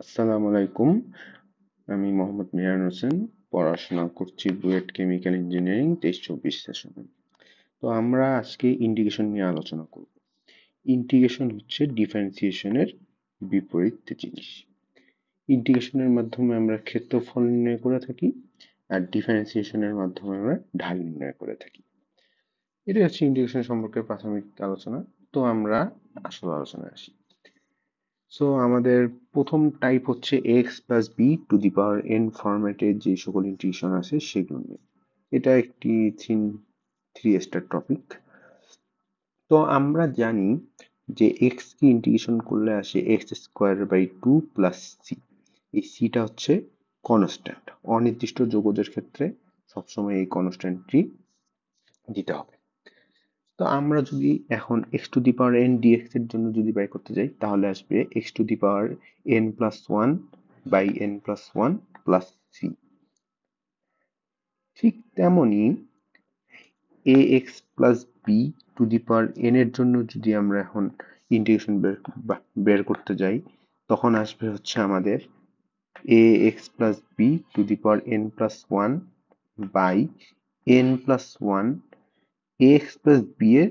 আসসালামু আলাইকুম। আমি মোহাম্মদ মিরান হোসেন। পড়াশোনা করছি বুয়েট কেমিক্যাল ইঞ্জিনিয়ারিং 23-24 সেশনে। তো আমরা আজকে ইন্টিগ্রেশন নিয়ে আলোচনা করব। ইন্টিগ্রেশন হচ্ছে ডিফারেন্সিয়েশনের বিপরীত জিনিস। ইন্টিগ্রেশনের মাধ্যমে আমরা ক্ষেত্রফল নির্ণয় করে থাকি, আর ডিফারেন্সিয়েশনের মাধ্যমে আমরা ঢাল নির্ণয় করে থাকি। এটা হচ্ছে ইন্টিগ্রেশন সম্পর্কে প্রাথমিক আলোচনা। তো আমরা আসল আলোচনায় আসি। সো আমাদের প্রথম টাইপ হচ্ছে x plus B to the power n ফরম্যাটের যে সকল ইন্টিগ্রেশন আছে সেগুলো নিয়ে। এটা একটি থ্রি স্টার টপিক। তো আমরা জানি যে এক্স কে ইন্টিগ্রেশন করলে আসে x square by two plus c. এই সিটা হচ্ছে কনস্ট্যান্ট। অনির্দিষ্ট যোগজের ক্ষেত্রে সবসময় এই কনস্ট্যান্টটি দিতে হবে। তো আমরা যদি এখন x to the power n dx এর জন্য যদি বাই করতে যাই, তাহলে আসবে x to the power n plus one by n plus one plus C. ঠিক তেমনি a x plus B to the power n এর জন্য যদি আমরা এখন ইন্টিগ্রেশন বের করতে যাই, তখন আসবে হচ্ছে আমাদের a x plus B to the power n plus one by n plus one a x plus B এর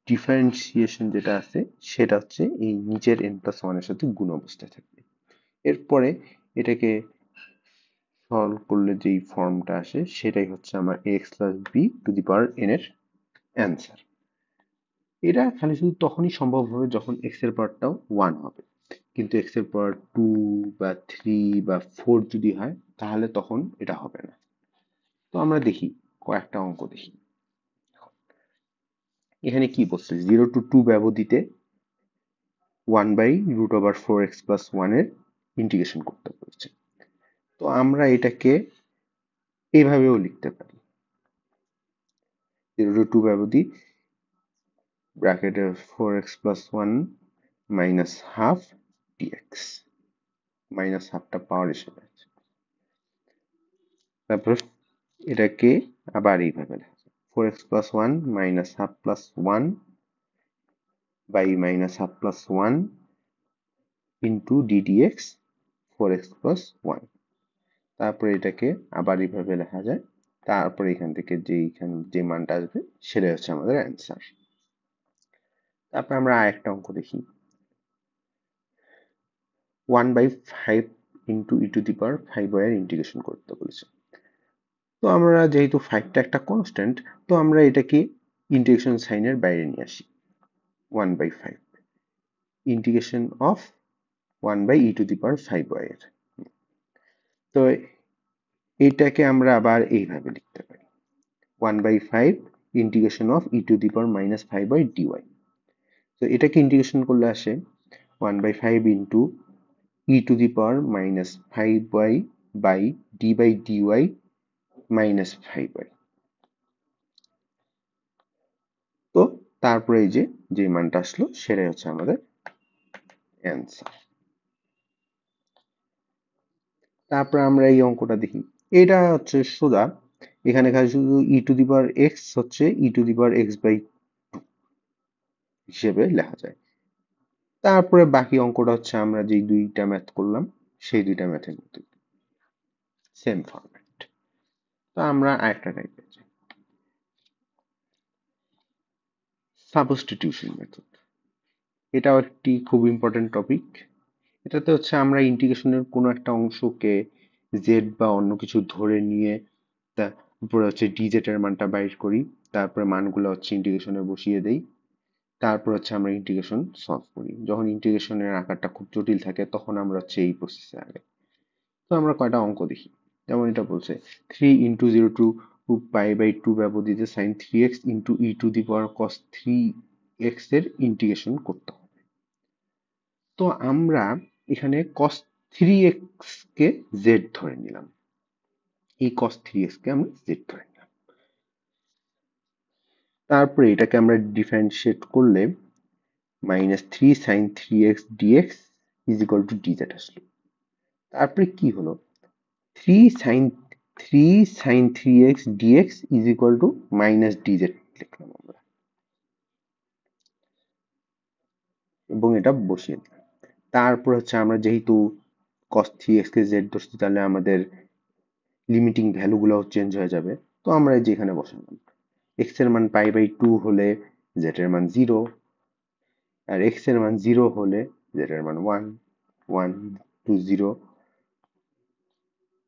ডিফারেন্সিয়েশন যেটা আছে সেটা হচ্ছে এই নিচের n প্লাস ওয়ান এর সাথে গুণ অবস্থায় থাকবে। এরপরে এটাকে সলভ করলে যেই ফর্মটা আসে সেটাই হচ্ছে আমার x plus B to the power n এর অ্যান্সার। এটা খালি শুধু তখনই সম্ভব হবে যখন এক্স এর পাওয়ারটাও ওয়ান হবে, কিন্তু এক্স এর পাওয়ার টু বা থ্রি বা ফোর যদি হয় তাহলে তখন এটা হবে না। তো আমরা দেখি, কয়েকটা অঙ্ক দেখি। এখানে কি বলছে, 0 to 2 ব্যবধিতে 1/√4x plus 1 এর ইন্টিগ্রেশন করতে বলছে। তো আমরা এটাকে এইভাবেও লিখতে পারি, 0 to 2 ব্যবধি ব্র্যাকেটে 4x plus 1 minus half dx, minus হাফটা পাওয়ার হিসেবে আছে। তারপর এটাকে আবার এইভাবে লেখা, 4x plus 1 minus half plus 1 by minus half plus 1 into d dx 4x plus 1। তারপরে এটাকে আবার এইভাবে লেখা যায়। তারপরে এখান থেকে যে মানটা আসবে সেটাই হচ্ছে আমাদের অ্যান্সার। তারপর আমরা আরেকটা অঙ্ক দেখি, 1/5 into e to the power 5y এর ইন্টিগ্রেশন করতে বলেছে। তো আমরা যেহেতু 5টা একটা কনস্ট্যান্ট, তো আমরা এটাকে ইন্টিগ্রেশন সাইনের বাইরে নিয়ে আসি। 1/5 integration of 1/e two the power 5y এর। তো এটাকে আমরা আবার এইভাবে লিখতে পারি, 1/5 integration of e to the power minus 5y dy। তো এটাকে ইন্টিগ্রেশন করলে আসে 1/5 into e to the power minus 5y by d by dy minus 5y। তো তারপরে এই যে মানটা আসলো সেটাই হচ্ছে আমাদের অ্যান্সার। তারপরে আমরা এই অঙ্কটা দেখি, এটা হচ্ছে সোজা। এখানে খালি শুধু ই টু দি পাওয়ার এক্স হচ্ছে e to the power x by হিসেবে লেখা যায়। তারপরে বাকি অঙ্কটা হচ্ছে আমরা যে দুইটা ম্যাথ করলাম সেই দুইটা ম্যাথের মতো সেম ফরম্যাট। তো আমরা আরেকটা টাইপ পেয়েছি, সাবস্টিটিউশন মেথড। এটাও একটি খুব ইম্পর্টেন্ট টপিক। এটাতে হচ্ছে আমরা ইন্টিগ্রেশনের কোনো একটা অংশকে জেড বা অন্য কিছু ধরে নিয়ে তারপরে হচ্ছে ডিজেড এর মানটা বাইর করি, তারপরে মানগুলো হচ্ছে ইন্টিগ্রেশনে বসিয়ে দেই, তারপর হচ্ছে আমরা ইন্টিগ্রেশন সলভ করি। যখন ইন্টিগ্রেশনের আকারটা খুব জটিল থাকে তখন আমরা হচ্ছে এই প্রসেসে আগে। তো আমরা কয়টা অঙ্ক দেখি, যেমন এটা বলছে 3 into 0 to π/2 ব্যবধিতে sin 3x into e to the power cos 3x এর ইন্টিগ্রেশন করতে হবে। তো আমরা এখানে cos 3x কে z ধরে নিলাম, এই cos 3x কে আমরা z ধরে নিলাম। তারপরে এটাকে আমরা ডিফারেন্সিয়েট করলে minus 3 sin 3x dx is equal to dz আসলো। তারপরে কি হলো, 3 sin 3x dx is equal two minus dz লিখলাম আমরা এবং এটা বসিয়ে দিলাম। তারপর হচ্ছে আমরা যেহেতু cos 3x কে z ধরছি তাহলে আমাদের লিমিটিং ভ্যালুগুলো চেঞ্জ হয়ে যাবে। তো আমরা এই যে এখানে বসালাম x এর মান π/2 হলে z এর মান 0, আর x এর মান 0 হলে z এর মান 1, 1 to 0।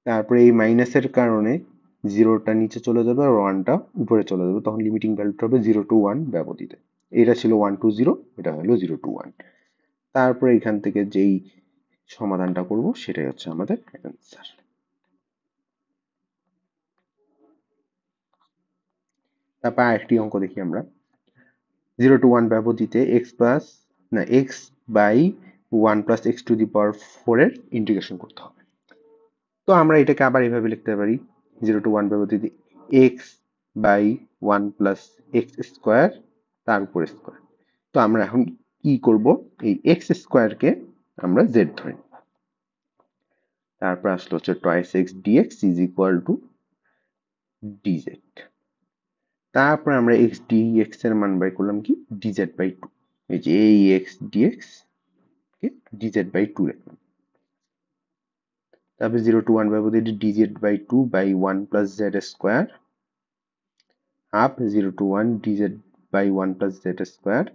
তারপরে এই মাইনাসের কারণে 0টা নিচে চলে যাবে আর 1টা উপরে চলে যাবে, তখন লিমিটিং ভ্যালুটা হবে 0 to 1 ব্যবধিতে। এটা ছিল 1 to 0, এটা হলো 0 to 1। তারপরে এখান থেকে যেই সমাধানটা করব সেটাই হচ্ছে আমাদের অ্যান্সার। তারপর আরেকটি অঙ্ক দেখি আমরা। 0 to 1 ব্যবধিতে x by 1 plus x to the power 4 এর ইন্টিগ্রেশন করতে হবে। তো আমরা এটাকে আবার এইভাবে লিখতে পারি, 0 to 1 ব্যবধিতে x by 1 plus x square তার উপর স্কোয়ার। তো আমরা এখন কি করব, এই এক্স স্কোয়ারকে আমরা z ধরি। তারপর আসলে হচ্ছে twice x dx is equal to dz। তারপর আমরা x dx এর মান বাই করলাম কি dz বাই 2। এই যে এই x dx কে dz বাই 2 লিখলাম। তারপর 0 to 1 ব্যবধিতে dz by 2 by 1 plus z square half 0 to 1 dz by 1 plus z square.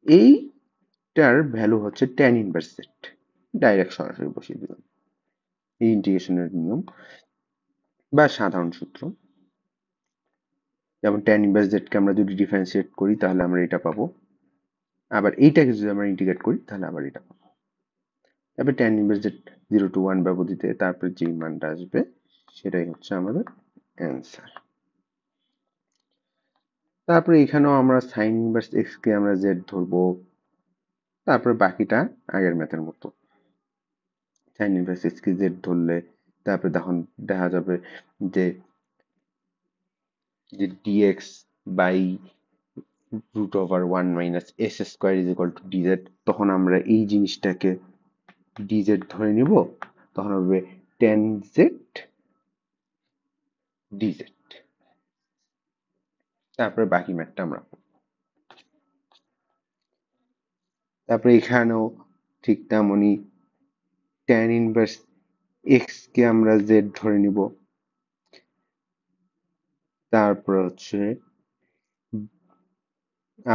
এইটার ভ্যালু হচ্ছে tan ইনভার্স z, ডাইরেক্ট সরাসরি বসিয়ে দিলাম। এই ইন্টিগ্রেশনের নিয়ম বা সাধারণ সূত্র, যেমন tan ইনভার্স z কে আমরা যদি ডিফারেন্সিয়েট করি তাহলে আমরা এটা পাবো, আবার এইটাকে যদি আমরা ইন্টিগ্রেট করি তাহলে আবার এটা পাবো। তারপর tan ইনভার্স z 0 to 1 ব্যবধিতে তারপর যে মানটা আসবে সেটাই হচ্ছে আমাদের অ্যান্সার। তারপরে এখানেও আমরা sin ইনভার্স x কে আমরা z ধরবো। তারপরে বাকিটা আগের ম্যাথের মতো, sin ইনভার্স x কে z ধরলে তারপরে তখন দেখা যাবে যে dx by root over 1 minus s square is equal to dz। তখন আমরা এই জিনিসটাকে dz ধরে নিব, তখন হবে tan z dz। তারপরে বাকি ম্যাথটা আমরা, তারপরে এখানেও ঠিক তেমনই tan ইনভার্স x কে আমরা z ধরে নিব। তারপর হচ্ছে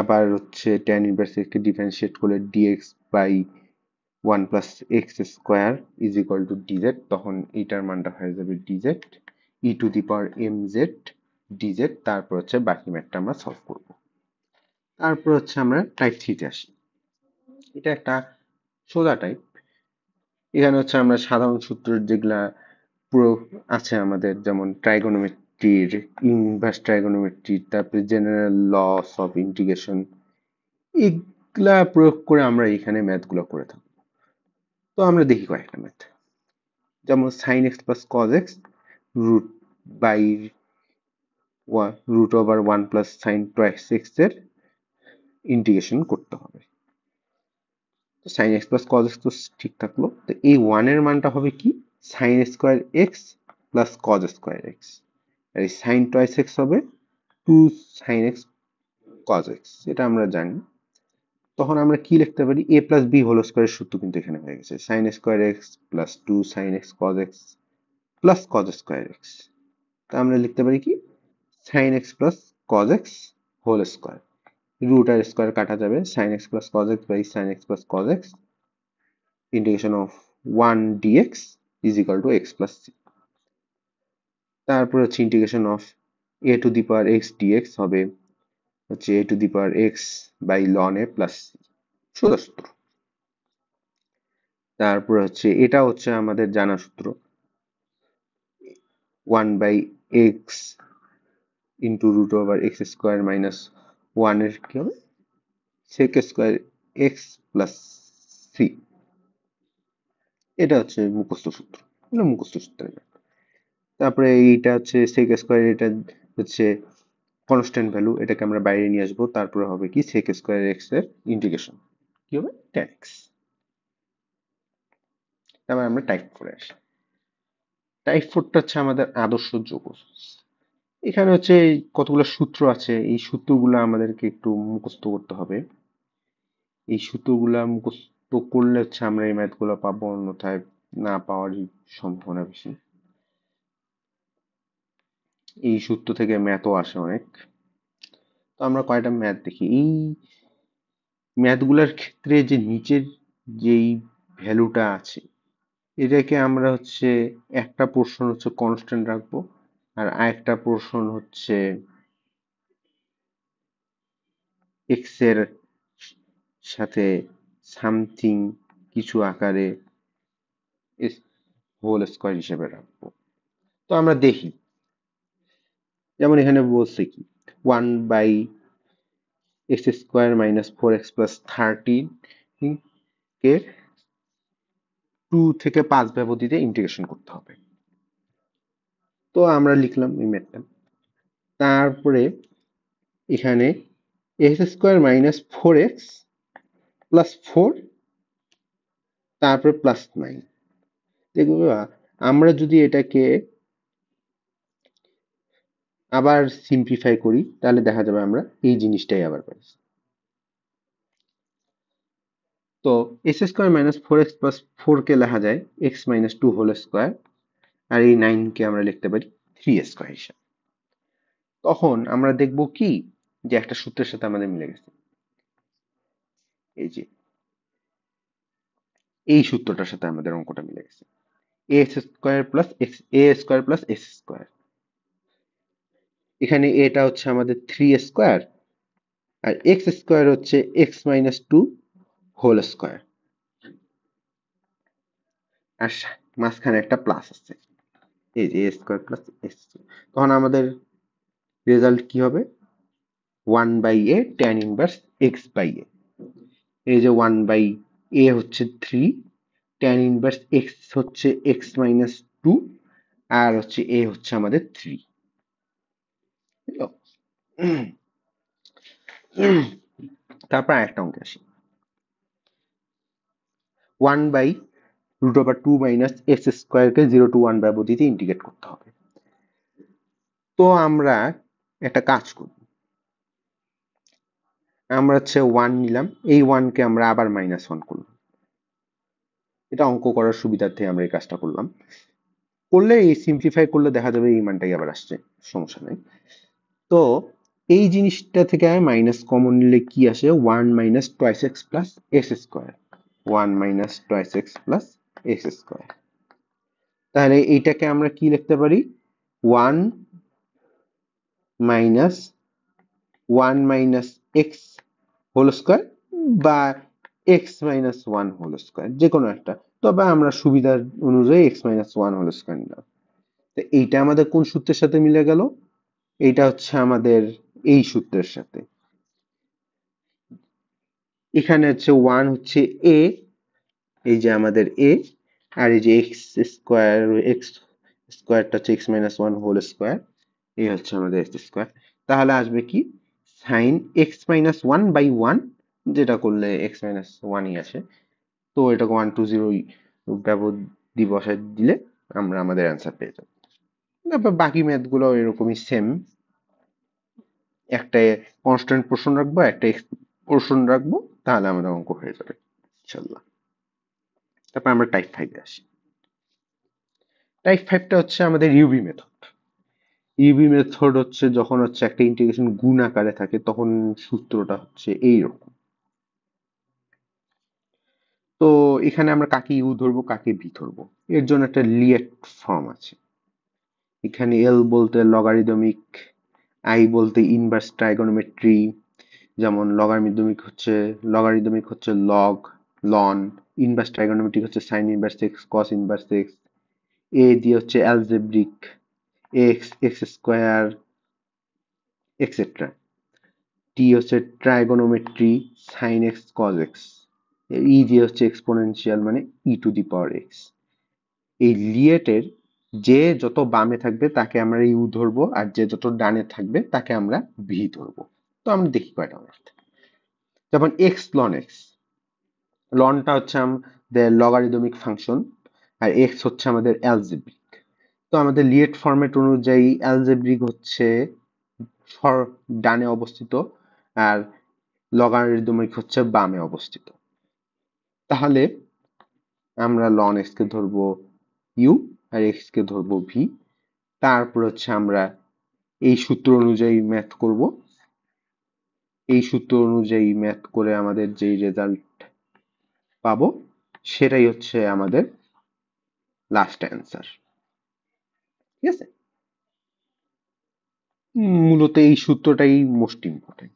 আবার হচ্ছে tan ইনভার্স x কে ডিফারেন্সিয়েট করলে dx by 1 plus x square is equal to dz। তখন এটার মানটা হয়ে যাবে dz e to the power mz dz। তারপর হচ্ছে বাকি ম্যাথটা আমরা সলভ করব। তারপর হচ্ছে আমরা টাইপ 3 তে আসি। এটা একটা সোজা টাইপ। এখানে হচ্ছে আমরা সাধারণ সূত্র যেগুলা পুরো আছে আমাদের, যেমন ট্রাইগোনোমেট্রির ইনভার্স ট্রাইগোনোমেট্রি, তারপরে জেনারেল লস অফ ইন্টিগ্রেশন, এগুলা প্রয়োগ করে আমরা এখানে ম্যাথগুলো করে থাকবো। তো আমরা দেখি কয়েকটা ম্যাথ, যেমন sin x plus cos x root by root over 1 plus sin twice x এর ইন্টিগ্রেশন করতে হবে। তো sin x plus cos x তো ঠিক থাকলো, তো এই 1 এর মানটা হবে কি sin square x plus cos square x, আর এই sin twice x হবে 2 sin x cos x, এটা আমরা জানি। তখন আমরা কি লিখতে পারি, a plus b হোল স্কয়ারের সূত্র কিন্তু এখানে হয়ে গেছে, sin square x plus 2 sin x cos x plus cos square x। তা আমরা লিখতে পারি কি sin x plus cos x whole square, root আর স্কয়ার কাটা যাবে, sin x plus cos x by sin x plus cos x integration of 1 dx is equal to x plus c। তারপর হচ্ছে integration of a to the power x dx হবে হচ্ছে a to the power x by ln a plus c, সোজা সূত্র। তারপর হচ্ছে এটা হচ্ছে আমাদের জানা সূত্র, 1 by x into root over x square minus 1 এর কি হবে sec square x plus c। এটা হচ্ছে মুখস্থ সূত্র, এটা মুখস্থ সূত্রের ব্যাপার। তারপরে এইটা হচ্ছে sec স্কয়ার, এটা হচ্ছে কনস্ট্যান্ট ভ্যালু, এটাকে আমরা বাইরে নিয়ে আসবো। তারপরে হবে কি sec স্কয়ার x এর ইন্টিগ্রেশন কি হবে tan x। তারপর আমরা টাইপ 4 আসি। টাইপ 4টা হচ্ছে আমাদের আদর্শ যৌগ। এখানে হচ্ছে কতগুলো সূত্র আছে, এই সূত্রগুলো আমাদেরকে একটু মুখস্থ করতে হবে। এই সূত্রগুলা মুখস্থ তো করলে হচ্ছে আমরা এই ম্যাথগুলো পাবো, অন্যথায় না পাওয়ারই সম্ভাবনা বেশি। এই সূত্র থেকে ম্যাথও আসে অনেক। তো আমরা কয়টা ম্যাথ দেখি। এই ম্যাথগুলোর ক্ষেত্রে যে নিচের যেই ভ্যালুটা আছে, এটাকে আমরা হচ্ছে একটা পোর্শন হচ্ছে কনস্ট্যান্ট রাখবো, আর আরেকটা পোর্শন হচ্ছে এক্স এর সাথে সামথিং কিছু আকারে হোল স্কয়ার হিসেবে রাখবো। তো আমরা দেখি, যেমন এখানে বলছে কি 1/x² - 4x + 13 কে 2 থেকে 5 ব্যবধিতে ইন্টিগ্রেশন করতে হবে। তো আমরা লিখলাম এই ম্যাথটা। তারপরে এখানে x² - 4x + 4 তারপরে +9। দেখো আমরা যদি এটাকে আবার সিম্পলিফাই করি তাহলে দেখা যাবে আমরা এই জিনিসটাই আবার পাচ্ছি। তো x² - 4x + 4 কে লেখা যায় x-2² আর এই 9 কে আমরা লিখতে পারি 3² হিসাবে। তখন আমরা দেখব কি যে একটা সূত্রের সাথে আমাদের মিলে গেছে, এই যে এই সূত্রটার সাথে আমাদের অঙ্কটা মিলে গেছে। a² + x² এখানে এটা হচ্ছে আমাদের 3² আর x² হচ্ছে x-2² আর মাঝখানে একটা প্লাস আছে, এই যে a²+x²। তখন আমাদের রেজাল্ট কি হবে? 1/a tan inverse x/a। এই যে 1/a হচ্ছে 3, tan ইনভার্স x হচ্ছে x-2 আর হচ্ছে a হচ্ছে আমাদের 3। তারপর আরেকটা অঙ্কে আসি। 1/√2 - x² কে 0 to 1 ব্যবধিতে ইন্টিগ্রেট করতে হবে। তো আমরা একটা কাজ করব, আমরা হচ্ছে 1 নিলাম, এই 1 কে আমরা আবার -1 করলাম। এটা অঙ্ক করার সুবিধার্থে আমরা এই কাজটা করলাম। করলে এই সিম্পলিফাই করলে দেখা যাবে এই মানটাই আবার আসছে, সমস্যা নেই। তো এই জিনিসটা থেকে মাইনাস কমন নিলে কি আসে? 1 - 2x + x²। 1 - 2x + x²। তাহলে এইটাকে আমরা কি লিখতে পারি? 1 - 1 - x² বা x-1² যে কোনো একটা, তবে আমরা সুবিধার অনুযায়ী x-1² নিলাম। তো এইটা আমাদের কোন সূত্রের সাথে মিলে গেল? এইটা হচ্ছে আমাদের এই সূত্রের সাথে। এখানে হচ্ছে 1 হচ্ছে a, এই যে আমাদের a, আর এই যে x²টা হচ্ছে x-1² এই হচ্ছে আমাদের x²। তাহলে আসবে কি sin x-1/1, যেটা করলে x-1ই আসে। তো এটাকে 1 to 0 ব্যবধি বসায় দিলে আমরা আমাদের অ্যান্সার পেয়ে যাবো। তারপর বাকি ম্যাথ গুলো এরকমই সেম, একটা কনস্ট্যান্ট পোর্শন রাখবো, একটা এক্স পোর্শন রাখবো, তাহলে আমাদের অঙ্ক হয়ে যাবে ইনশাল্লাহ। তারপর আমরা টাইপ 5 এ আসি। টাইপ 5টা হচ্ছে আমাদের ইউবি মেথড। ইউবি মেথড হচ্ছে যখন হচ্ছে একটা ইন্টিগ্রেশন গুণ আকারে থাকে তখন সূত্রটা হচ্ছে এইরকম। তো এখানে আমরা কাকে ইউ ধরবো কাকে ভি ধরবো, এর জন্য একটা লিয়েট ফর্ম আছে। এখানে এল বলতে লগারিদমিক, আই বলতে ইনভার্স ট্রাইগোনোমেট্রি, যেমন লগারিদমিক হচ্ছে লগ, লন, ইনভার্স ট্রাইগোনোমেট্রিক হচ্ছে sine inverse x, cos inverse x, A দিয়ে হচ্ছে algebraic, x, x square, etcetera. T হচ্ছে trigonometry, sine x, cos x. E দিয়ে হচ্ছে এক্সপোনেনশিয়াল মানে e⁴x। এই লিয়েটের যে যত বামে থাকবে তাকে আমরা ইউ ধরবো, আর যে যত ডানে থাকবে তাকে আমরা ভি ধরবো। তো আমরা দেখি কয়টা অবস্থা। যেমন এক্স লন এক্স, লনটা হচ্ছে আমাদের লগারিদমিক ফাংশন আর এক্স হচ্ছে আমাদের অ্যালজেব্রিক। তো আমাদের লিয়েট ফরম্যাট অনুযায়ী অ্যালজেব্রিক হচ্ছে ডানে অবস্থিত আর লগারিদমিক হচ্ছে বামে অবস্থিত। তাহলে আমরা ln x কে ধরবো u আর x কে ধরবো v। তারপর হচ্ছে আমরা এই সূত্র অনুযায়ী ম্যাথ করব। এই সূত্র অনুযায়ী ম্যাথ করে আমাদের যেই রেজাল্ট পাবো সেটাই হচ্ছে আমাদের লাস্ট অ্যান্সার। ঠিক আছে, মূলত এই সূত্রটাই মোস্ট ইম্পর্টেন্ট।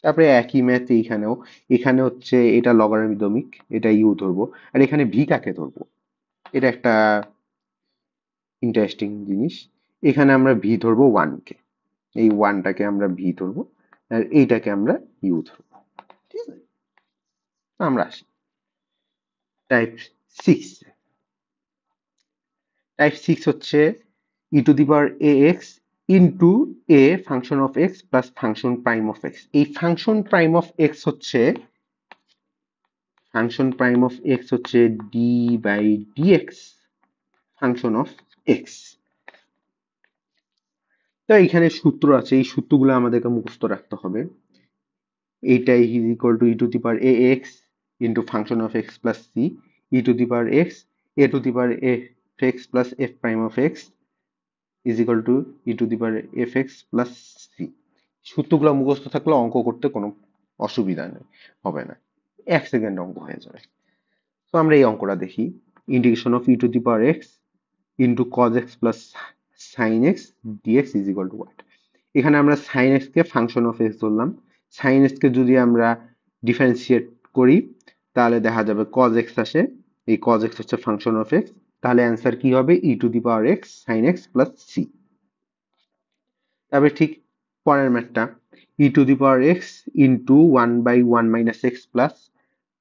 তারপরে একই ম্যাথ এইখানেও, এখানে হচ্ছে এটা লগারিদমিক, এটা ইউ ধরবো, আর এখানে ভি কাকে ধরবো, এটা একটা ইন্টারেস্টিং জিনিস। এখানে আমরা ভি ধরবো ওয়ানকে, এই ওয়ানটাকে আমরা ভি ধরবো আর এইটাকে আমরা ইউ ধরবো। ঠিক আছে, আমরা আসি টাইপ 6। টাইপ 6 হচ্ছে e to the power a x into a function of x plus function prime of x. এই ফাংশন প্রাইম অফ এক্স হচ্ছে d by dx function of x. তো এখানে সূত্র আছে, এই সূত্রগুলো আমাদেরকে মুখস্থ রাখতে হবে। এইটাই is equal to e to the power a x into function of x plus c e to the power x a to the power f x plus f prime of x is equal to e to the power f x plus c. সূত্রগুলো মুখস্থ থাকলে অঙ্ক করতে কোনো অসুবিধা নেই, হবে না, 1 সেকেন্ড অঙ্ক হয়ে যাবে। তো আমরা এই অঙ্কটা দেখি। Integration of e to the power x into cos x plus sine x dx is equal to what. এখানে আমরা সাইন এক্স কে ফাংশন অফ এক্স ধরলাম। সাইন এক্স কে যদি আমরা ডিফারেন্সিয়েট করি তাহলে দেখা যাবে কজ এক্স আসে, এই কজ এক্স হচ্ছে ফাংশন অফ এক্স, তাহলে অ্যান্সার কি হবে e to the power x sine x plus C. তারপরে ঠিক পরের ম্যাথটা e to the power x into one by one minus x plus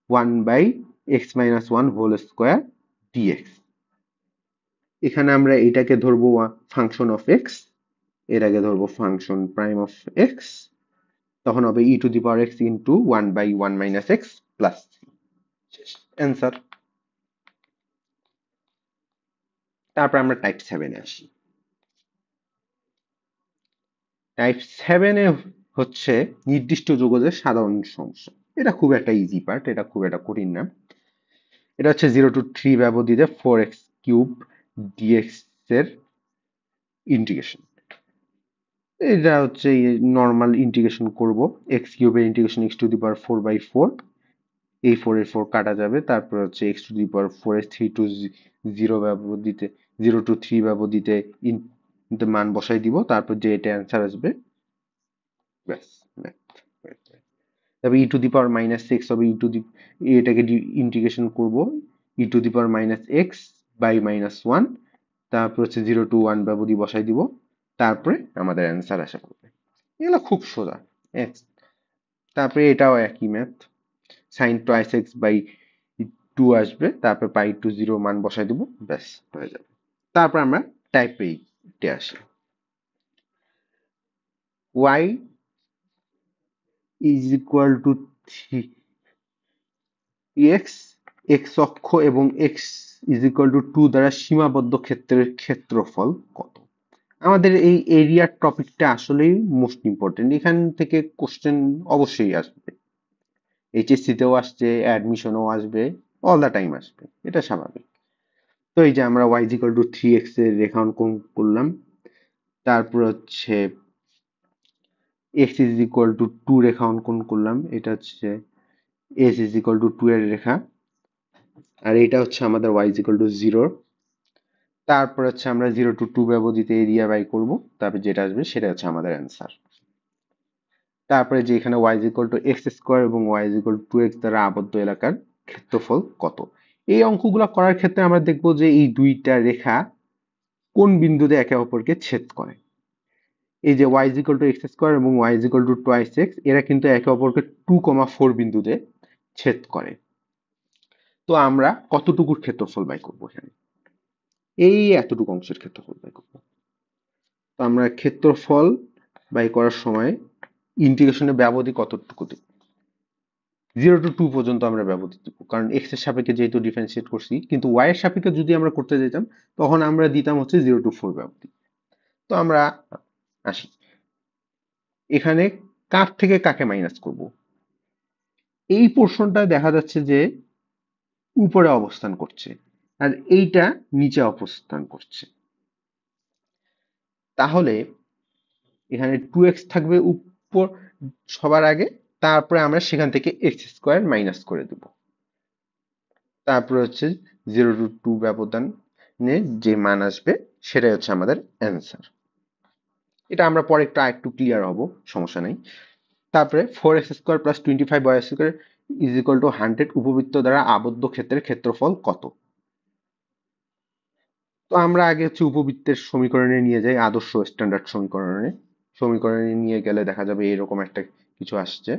one by x minus one whole square dx. এখানে আমরা এটাকে ধরবো ফাংশন অফ এক্স, এটাকে ধরবো ফাংশন প্রাইম অফ এক্স, তখন হবে e to the power x into one by one minus x plus answer. তারপর আমরা টাইপ 7-এ আসি। টাইপ 7-এ হচ্ছে নির্দিষ্ট যোগজের সাধারণ সমস্যা। এটা খুব একটা ইজি পার্ট, এটা খুব একটা কঠিন না। এটা হচ্ছে 0 to 3 ব্যবধিতে 4x কিউব dx এর ইন্টিগ্রেশন। এটা হচ্ছে নর্মাল ইন্টিগ্রেশন করব, এক্স কিউবের ইন্টিগ্রেশন এক্স টু দি পাওয়ার 4/4, এই 4 এর 4 কাটা যাবে, তারপর হচ্ছে এক্স টু দি পাওয়ার 4 এর 3 to 0 ব্যবধিতে 0 to 3 ব্যবধিতে মান বসাই দিব, তারপর যে এটা অ্যান্সার আসবে ব্যাস। তারপর e to the power minus x হবে এটাকে ইন্টিগ্রেশন করব e to the power minus x by minus one, তারপর হচ্ছে 0 to 1 ব্যবধি বসাই দিব, তারপরে আমাদের অ্যান্সার আসা করবে। এগুলো খুব সোজা। তারপরে এটাও একই math, sine twice x by 2 আসবে, তারপর পাই টু 0 মান বসাই দেবো, ব্যাস হয়ে যাবে। তারপর আমরা টাইপ 8-এ আসি। y is equal two 3x, x অক্ষ এবং x ইজ ইকুয়াল টু 2 দ্বারা সীমাবদ্ধ ক্ষেত্রের ক্ষেত্রফল কত? আমাদের এই এরিয়ার টপিকটা আসলেই মোস্ট ইম্পর্টেন্ট, এখান থেকে কোশ্চেন অবশ্যই আসবে, এইচএসসি তেও আসছে, অ্যাডমিশনও আসবে, অল দ্য টাইম আসবে, এটা স্বাভাবিক। তো এই যে আমরা y is equal two 3x এর রেখা অঙ্কন করলাম, তারপর হচ্ছে x ইজ ইকুয়াল টু 2 রেখা অঙ্কন করলাম, এটা হচ্ছে s ইজ ইকুয়াল টু 2 এর রেখা, আর এটা হচ্ছে আমাদের y ইজ ইকুয়াল টু 0। তারপর হচ্ছে আমরা 0 to 2 ব্যবধিতে এরিয়া বাই করব, তারপর যেটা আসবে সেটা হচ্ছে আমাদের অ্যান্সার। তারপরে যে এখানে y is equal two x square এবং y is equal two 2x দ্বারা আবদ্ধ এলাকার ক্ষেত্রফল কত? এই অঙ্কগুলো করার ক্ষেত্রে আমরা দেখব যে এই দুইটা রেখা কোন বিন্দুতে একে অপরকে ছেদ করে। এই যে y is equal two x square এবং y is equal two twice x, এরা কিন্তু একে অপরকে 2,4 বিন্দুতে ছেদ করে। তো আমরা কতটুকুর ক্ষেত্রফল বাই করবো এখানে? এই এতটুকু অংশের ক্ষেত্রফল বাই করবো। তো আমরা ক্ষেত্রফল বাই করার সময় ইন্টিগ্রেশনের ব্যবধি কতটুকু দেব? 0 to 2 পর্যন্ত আমরা ব্যবধি দিব, কারণ এক্স এর সাপেক্ষে যেহেতু ডিফারেন্সিয়েট করছি, কিন্তু ওয়াই এর সাপেক্ষে যদি আমরা করতে যেতাম তখন আমরা দিতাম হচ্ছে 0 to 4 ব্যবধি। তো আমরা আসি, এখানে কার থেকে কাকে মাইনাস করব? এই পোর্শনটা দেখা যাচ্ছে যে উপরে অবস্থান করছে আর এইটা নিচে অবস্থান করছে। তাহলে এখানে 2x থাকবে উপর সবার আগে, তারপরে আমরা সেখান থেকে এক্স স্কোয়ার মাইনাস করে দেব। তারপরে হচ্ছে 0 to 2 ব্যবধানে যে মান আসবে সেটাই হচ্ছে আমাদের অ্যান্সার। এটা আমরা পরে একটু ক্লিয়ার হব, সমস্যা নেই। তারপরে 4x² + 25y² = 100 উপবৃত্ত দ্বারা আবদ্ধ ক্ষেত্রের ক্ষেত্রফল কত? তো আমরা আগে হচ্ছে উপবৃত্তের সমীকরণে নিয়ে যাই, আদর্শ স্ট্যান্ডার্ড সমীকরণে নিয়ে গেলে দেখা যাবে এরকম একটা কিছু আসছে।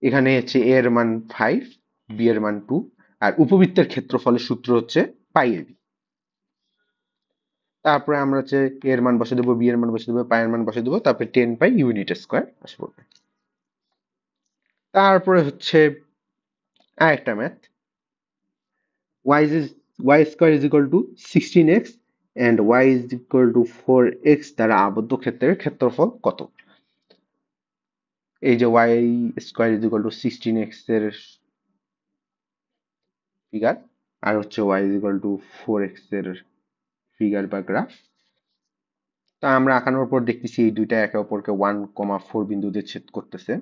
এখানে হচ্ছে a এর মান 5, b এর মান 2 আর উপবৃত্তের ক্ষেত্রফলের সূত্র হচ্ছে π/ab। তারপরে আমরা হচ্ছে a এর মান বসে দেবো, b এর মান বসে দেবো, π এর মান বসে দেবো, তারপরে 10π ইউনিট স্কয়ার আসে পড়বে। তারপরে হচ্ছে আরেকটা math, y² = 16x and y= 4x দ্বারা আবদ্ধ ক্ষেত্রের ক্ষেত্রফল কত? এই যে y² = 16x এর ফিগার আর হচ্ছে y= 4x এর ফিগার বা গ্রাফ। তা আমরা আঁকানোর পর দেখতেছি এই দুইটা একে অপরকে 1,4 বিন্দুতে ছেদ করতেছে।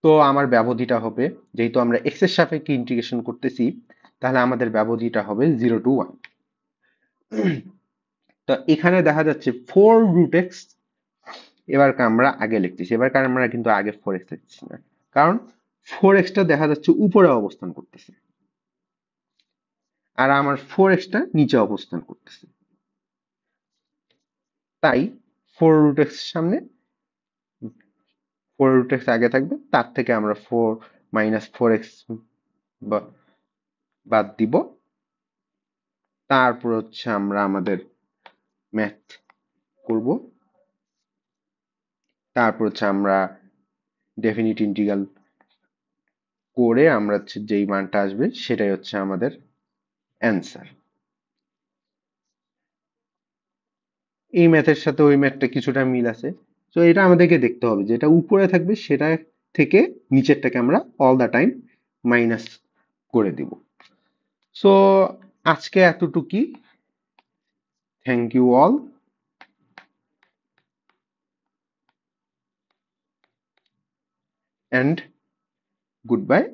তো আমার ব্যবধিটা হবে, যেহেতু আমরা x এর সাপেক্ষে ইন্টিগ্রেশন করতেছি, তাহলে আমাদের ব্যবধিটা হবে 0 to 1। তো এখানে দেখা যাচ্ছে 4√x, এবার আমরা আগে লিখতেছি, এবার আমরা কিন্তু আগে 4x লিখতেছি না, কারণ 4x টা দেখা যাচ্ছে উপরে অবস্থান করতেছে আর আমার 4x টা নিচে অবস্থান করতেছে। তাই 4√x সামনে, 4√x আগে থাকবে, তার থেকে আমরা 4 - 4x বাদ দিব। তারপর হচ্ছে আমরা আমাদের ম্যাথ করব। তারপর হচ্ছে আমরা ডেফিনিট ইন্টিগ্রাল করে আমরা হচ্ছে যেই মানটা আসবে সেটাই হচ্ছে আমাদের অ্যান্সার। এই ম্যাথের সাথে ওই ম্যাথটা কিছুটা মিল আছে। তো এটা আমাদেরকে দেখতে হবে, যেটা উপরে থাকবে সেটা থেকে নিচেরটাকে আমরা অল দা টাইম মাইনাস করে দিব। সো আজকে এতটুকুই। Thank you all and goodbye.